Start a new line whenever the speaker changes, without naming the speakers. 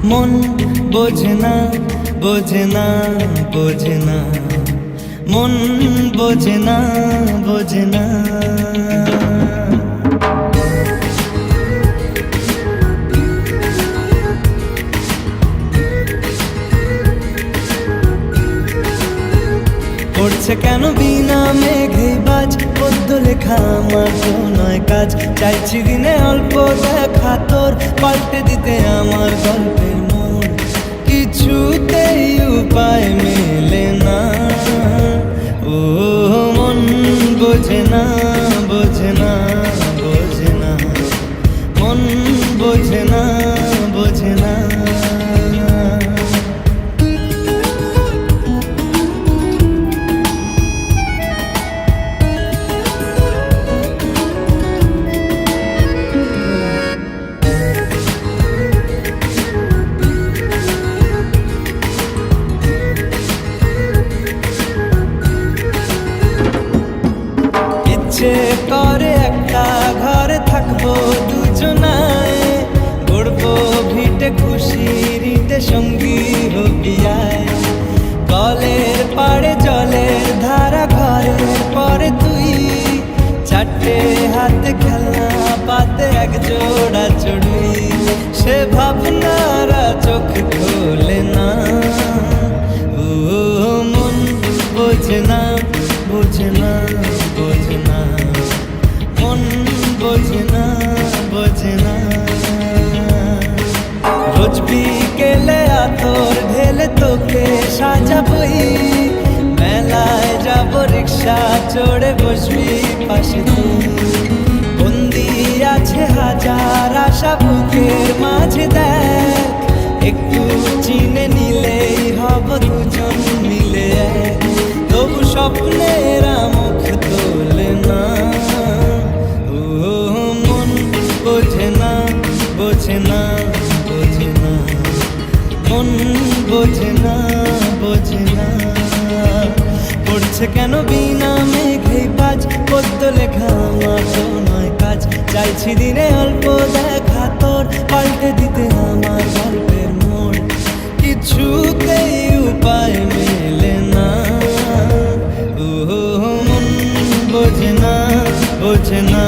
মন বোঝে না বোঝে না বোঝে না, মন বোঝে না বোঝে না। করছে কেন বিনা মেঘে বাজ, পদ্য লেখা আমার তো নয় কাজ। চাইছি দিনে অল্প দেখা তোর, পাল্টে দিতে আমার গল্পের মোড়। কিছুতেই উপায় মেলে না, ও মন বোঝে না বোঝে না বোঝে না, মন বোঝে না বোঝে না। ইচ্ছে করে একটা ঘরে থাকবো দুজনায়, গড়বো ভিটে খুশির ইটে সঙ্গী হবি আয়। কলের পাড়ে জলের ধারা ঘরের পরে তুই, চারটে হাতে খেলনা পাতে এক জোড়া চড়ুই। সে ভাবনারা চোখ খোলে না, ও মন বোঝে না বোঝে না বোঝে না, মন বোঝে না বোঝে না। রোজ বিকেলে আতর ঢেলে তোকে সাজাবই, মেলায় যাব রিক্সা চড়ে বসবি পাশে তুই। বন্দি আছে হাজার আশা বুকের মাঝে, দেখ একটু চিনে নিলেই হব দুজন মিলে এক। তবু স্বপ্নের মুখ তোলে না, ও মন বোঝে না বোঝে না বোঝে না, মন বোঝে না বোঝে না। পড়ছে কেন বিনা মেঘে বাজ, পদ্য লেখা আমার তো নয় কাজ। চাইছি দিনে অল্প দেখা তোর, পাল্টে দিতে আমার গল্পের মোড়। কিছুতেই উপায় মেলে না, ও মন বোঝে না বোঝে না।